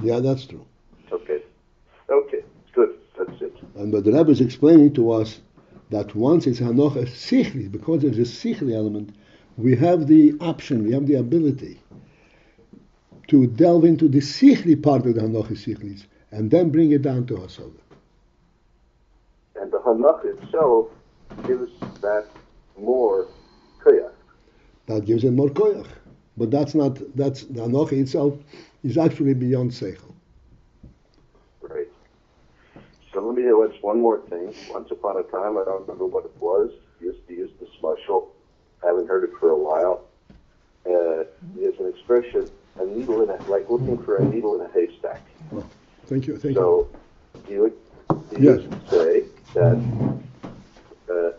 Yeah, that's true. Okay. Okay, good. That's it. And but the Rebbe is explaining to us that once it's hanacha sichli, because there's a sichli element, we have the option, we have the ability to delve into the sichli part of the hanacha sichlis and then bring it down to hasoga. And the hanacha itself gives that more koyach. That gives it more koyach. But that's the hanacha itself is actually beyond seichel. Right. So let me know one more thing. Once upon a time, I don't remember what it was, used to use this mushal. I haven't heard it for a while. There's an expression, a needle in a, like looking for a needle in a haystack. Oh, thank you. So you Yes. would say that a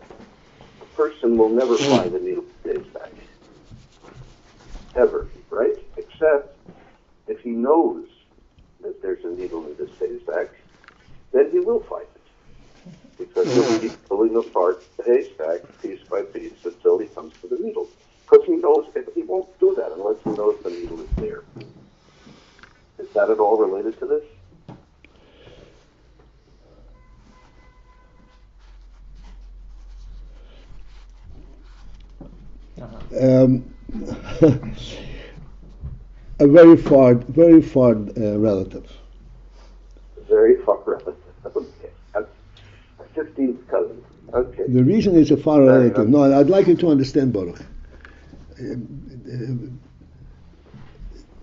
person will never find a needle in a haystack. Ever, right? Except if he knows that there's a needle in this haystack, then he will find it. Because he'll keep pulling apart the haystack piece by piece until he comes to the needle. Because he knows he won't do that unless he knows the needle is there. Is that at all related to this? A very far relative. Very far relative. Okay. That's a 15th cousin. Okay. The reason it's a far relative, no, I'd like you to understand, Baruch.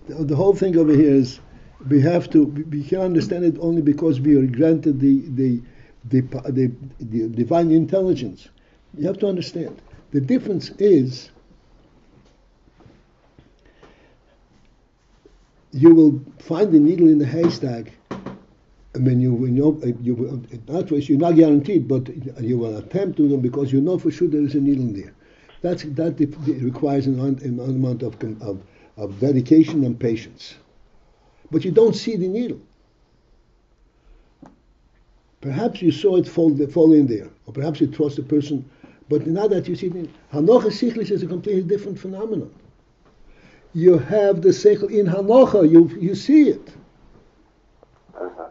The whole thing over here is we can understand it only because we are granted the divine intelligence. You have to understand. The difference is you will find the needle in the haystack. I mean, you're not guaranteed, but you will attempt to them because you know for sure there is a needle in there. That requires an amount of dedication and patience. But you don't see the needle. Perhaps you saw it fall in there, or perhaps you trust the person, but now that you see the hanacha sichlis is a completely different phenomenon. You have the seichel in hanacha, you see it. Uh-huh.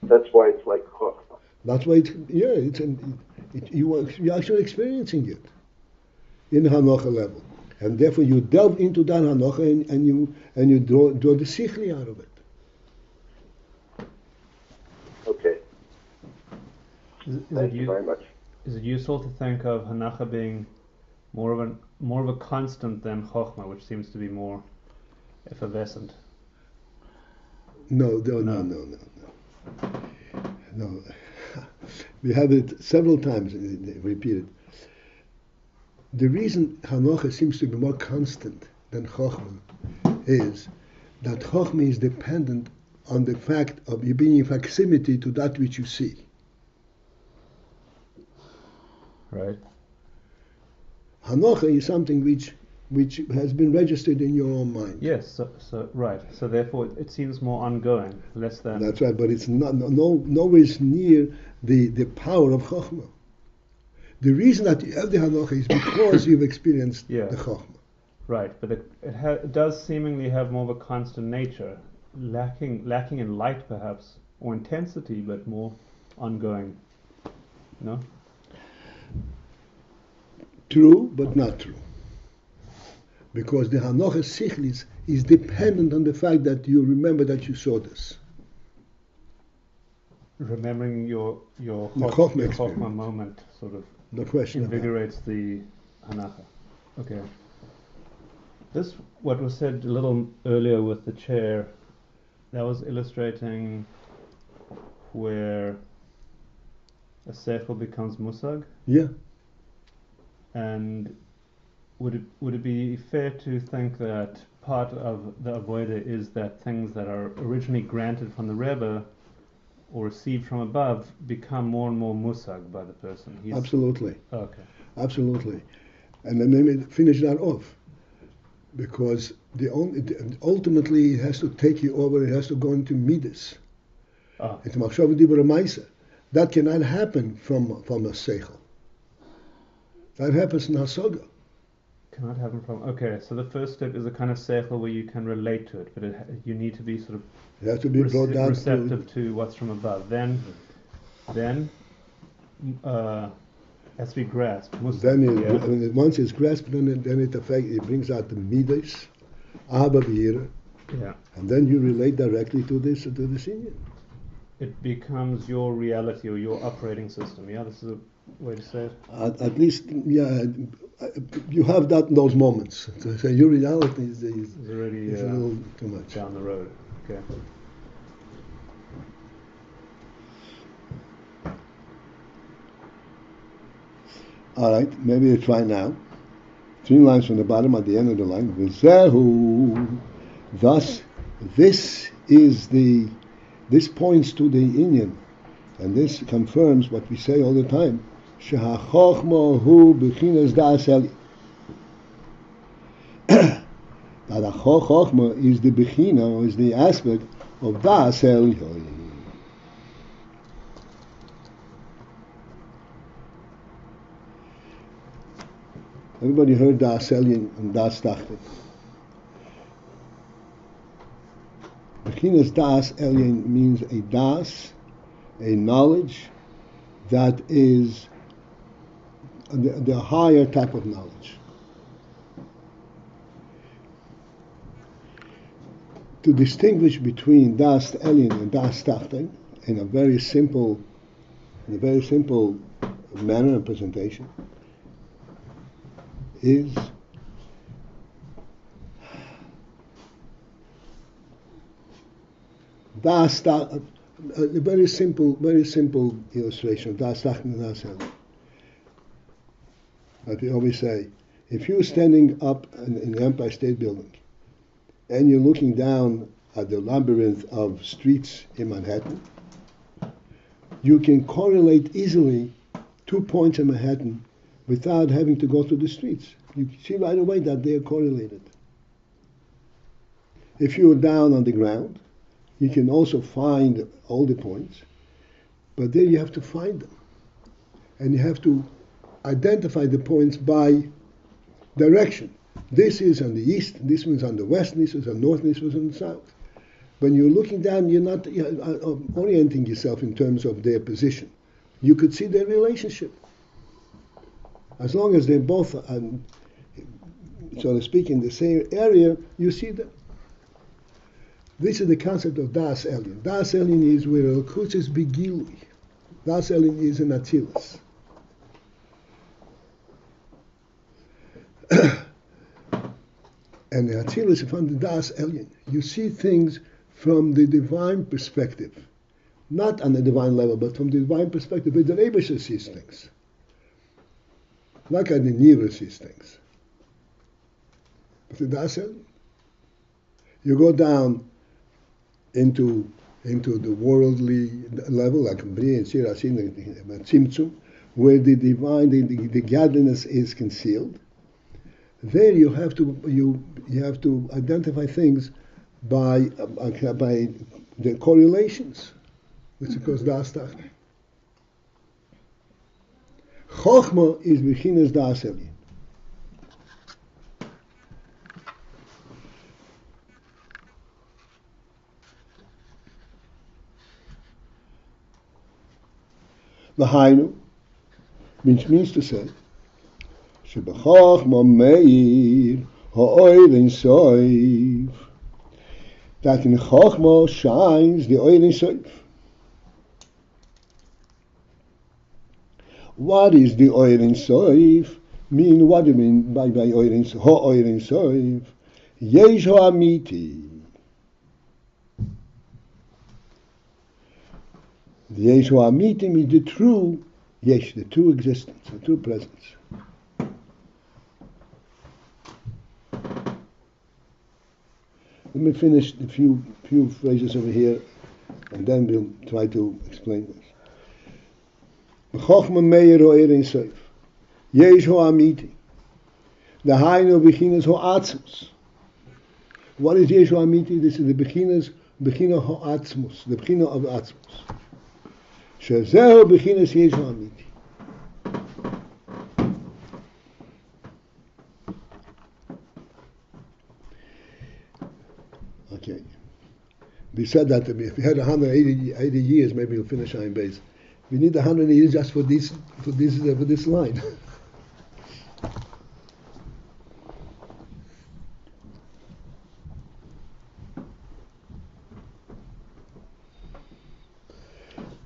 That's why it's like chochmah. That's why you're actually experiencing it in the hanacha level, and therefore you delve into that hanacha and you draw the sichli out of it. Okay. Thank you very much. Is it useful to think of hanacha being more of a constant than chochmah, which seems to be more effervescent? No. We have it several times repeated. The reason hanacha seems to be more constant than chochmah is that chochmah is dependent on the fact of you being in proximity to that which you see. Right. Hanacha is something which has been registered in your own mind. Yes, so right. So therefore, it seems more ongoing, less than. That's right, but it's nowhere near the power of chochmah. The reason that you have the hanacha is because you've experienced the chochmah. Right, but it does seemingly have more of a constant nature, lacking in light perhaps, or intensity, but more ongoing. No? True, but not true. Because the hanacha sichlis is dependent on the fact that you remember that you saw this. Remembering your chochmah moment sort of no question invigorates the hanacha. Okay. This, what was said a little earlier with the chair, that was illustrating where a seichel becomes musag. Yeah. And would it be fair to think that part of the avodah is that things that are originally granted from the Rebbe or received from above become more and more musag by the person? Absolutely. Okay. Absolutely. And then let me finish that off. Because ultimately it has to take you over, it has to go into midas. Into machshava dibur ma'aseh. That cannot happen from a seichel. That happens in hasoga. cannot happen from. Okay, so the first step is a kind of seichel where you can relate to it, but you need to be sort of You have to be brought down receptive to what's from above. Then has to be grasped. Once it's grasped, then it brings out the midas, aber b'yira, Yeah. and then you relate directly to this Indian. It becomes your reality or your operating system. Yeah, this is a way to say it. At least, yeah, you have those moments. So your reality is already a little too much. Down the road. Okay. All right, maybe we try now. 3 lines from the bottom at the end of the line. V'zehu. Thus, this points to the Indian, and this confirms what we say all the time. Sheha-chochmah hu b'chinas da'as elyon. That the chochmah is the bechina, or is the aspect of da'as elyon. Everybody heard da'as elyon and da'as tachtin. Bechinas da'as elyon means a da'as, a knowledge that is the higher type of knowledge. To distinguish between da'as elyon and da'as tachtin in a very simple manner and presentation is a very simple illustration of das tachtin and das elyon. Like we always say, if you're standing up in the Empire State Building and you're looking down at the labyrinth of streets in Manhattan, you can correlate easily 2 points in Manhattan without having to go through the streets. You see right away that they are correlated. If you're down on the ground, you can also find all the points, but then you have to find them. And you have to identify the points by direction. This is on the east, this one's on the west, this is on the north, this one's on the south. When you're looking down, you're not orienting yourself in terms of their position. You could see their relationship. As long as they're both, so to speak, in the same area, you see them. This is the concept of das elyon. Das elyon is where Elkus is begilui. Das elyon is an atzilus. And the atzilus from the das elyon. You see things from the divine perspective. Not on the divine level, but from the divine perspective, where the REBBE sees things. Like the Nira sees things. But the das elyon. You go down into the worldly level, like Bri and Shirasin, Tzimtzum, where the divine, the godliness is concealed. There you have to identify things by the correlations, which is because das tachtin. Chochmah is bechinas das elyon. L'hainu, which means to say, shebechochmah meir ha'oil ein soif, that in chochmah shines the oil ein soif. What is the oil ein soif? What do you mean by oil ein soif? Ha'oil ein soif, yesh ha'amiti. The Yesh Ha'amitim is the true Yesh, the true existence, the true presence. Let me finish a few phrases over here, and then we'll try to explain this. Chochmah meir ha'oil ein soif, Yesh Ha'amiti, the Hainu bechinas ha'atzmus. What is Yesh Ha'amiti? This is the bechina ha'atzmus, the bechina of atzmus. Shezehu bechinas Yesh Ha'amiti. We said that if we had 180 years, maybe we'll finish Ayin Beis. We need 180 years just for this line.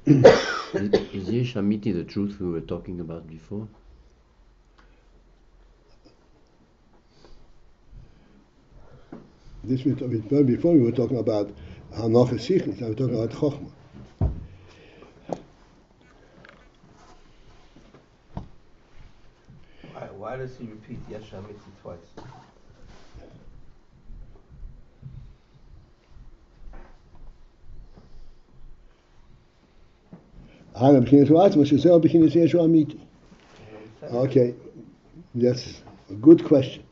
Is Yesh Amiti the truth we were talking about before? This before we were talking about hanacha sichli. Now we're talking about chochmah. Why does he repeat Yesh Amiti twice? Okay, that's a good question.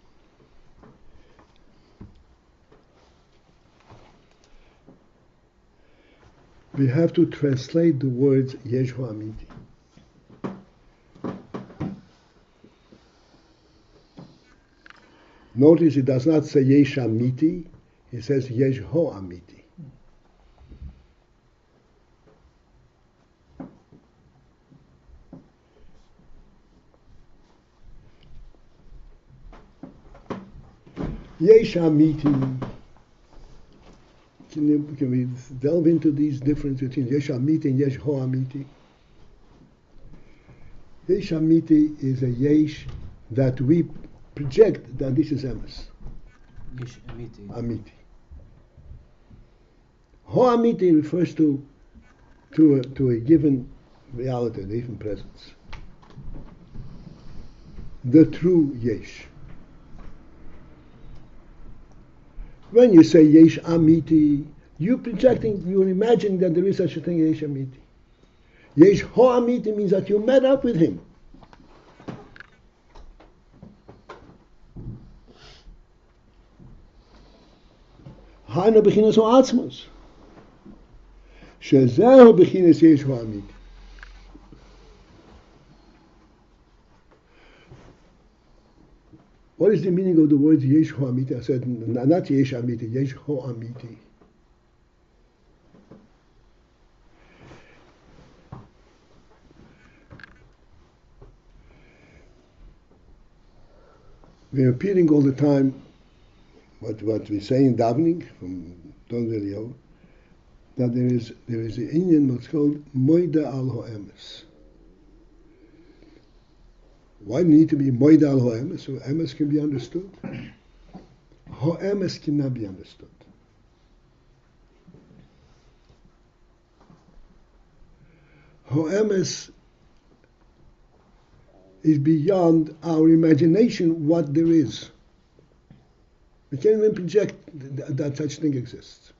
We have to translate the words Yeshu Amiti. Notice it does not say Yesh Amiti, it says Yeshu Amiti. Yesh Amiti. Can we delve into these differences between Yesh Amiti and Yesh Ho Amiti? Yesh Amiti is a Yesh that we project that this is Emes. Yesh Amiti. Amiti. Ho Amiti refers to a given reality, a given presence. The true Yesh. When you say Yesh Amiti, you're imagining that there is such a thing as Yesh Amiti. Yesh Ho Amiti means that you met up with him. Hainu bechinas ho atzmos. Shezehu bechinas Yesh Ho Amiti. What is the meaning of the words Yesh Ho Amiti? I said, not Yesh Amiti, Yesh Ho Amiti. We're repeating all the time what we say in davening from Don Elio, that there is an Indian what's called Moida al Ho'emes. Why need to be Moida al Ho'emes? So Emes can be understood. Ho'emes cannot be understood. Ho'emes is beyond our imagination what there is. We can't even project that such thing exists.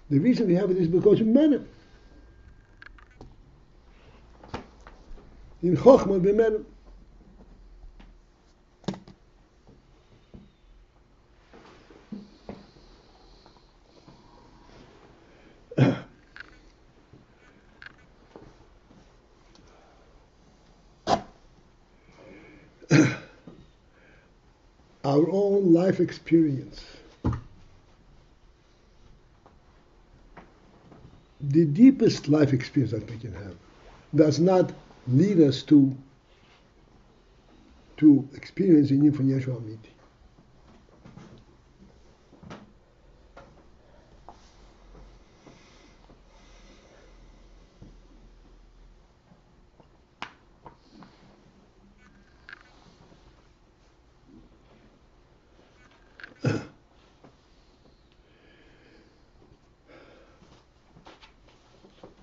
The reason we have it is because we met him. In chochmah we met him. Our own life experience, the deepest life experience that we can have, does not lead us to experience in from Yeshua Amiti.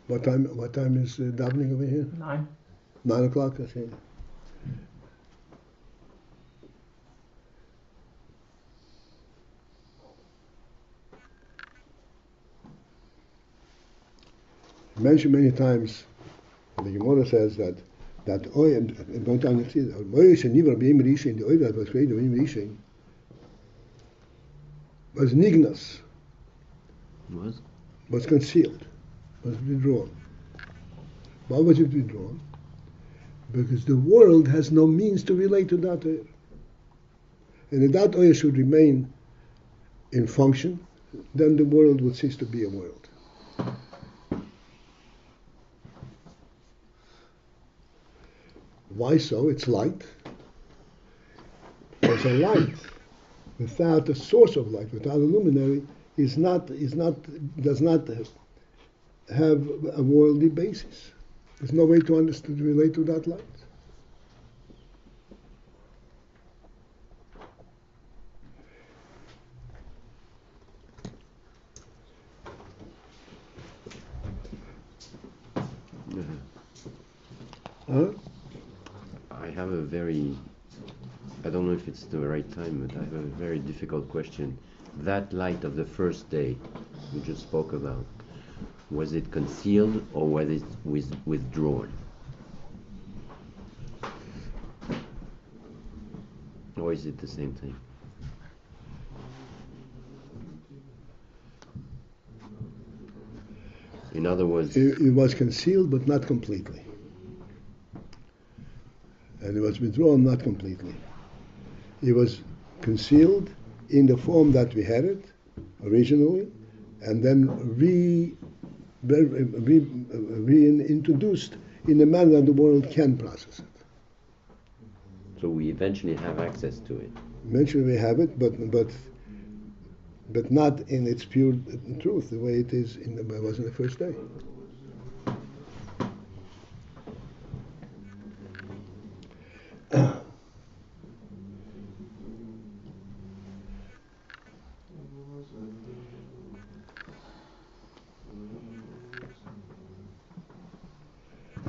What time is davening over here? 9. 9 o'clock, okay. Mentioned many times, the Gemara says that oil, and don't understand, oil should never be rishin, the oil that was created in rishin was nignas, was concealed, was withdrawn. Why was it withdrawn? Because the world has no means to relate to that oil. and if that oil should remain in function, then the world would cease to be a world. Why so? It's light. Because a light without a source of light, without a luminary, does not have a worldly basis. There's no way to understand, relate to that light. Huh? I have a very, I don't know if it's the right time, but I have a very difficult question. That light of the first day we just spoke about, was it concealed or was it withdrawn? Or is it the same thing? In other words, It was concealed, but not completely. And it was withdrawn, not completely. It was concealed in the form that we had it originally, and then reintroduced in the manner that the world can process it. so we eventually have access to it. Eventually we have it, but not in its pure truth, the way it is was in the first day.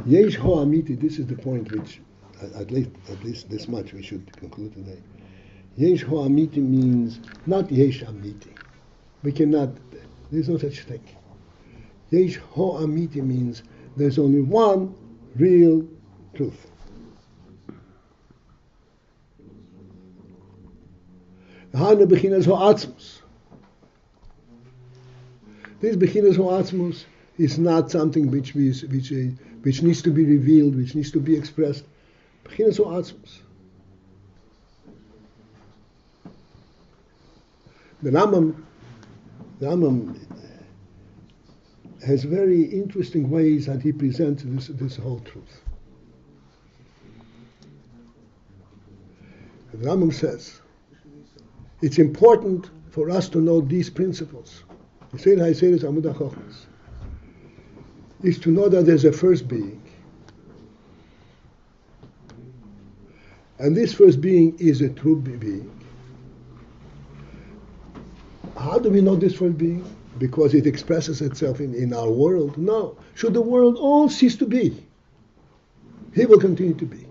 Yesh ho amiti, this is the point which, at least this much we should conclude today. Yesh ho amiti means not yesh amiti. We cannot, there's no such thing. Yesh ho amiti means there's only one real truth. Hana bechinas ho atzmus. This bechinas ho atzmus is not something which needs to be revealed, which needs to be expressed. Bechinas ho atzmus. The Rambam has very interesting ways that he presents this whole truth. The Rambam says, it's important for us to know these principles. He said, I say this, Amud HaChochmas, is to know that there's a first being. And this first being is a true being. How do we know this first being? Because it expresses itself in our world? No. Should the world all cease to be, he will continue to be.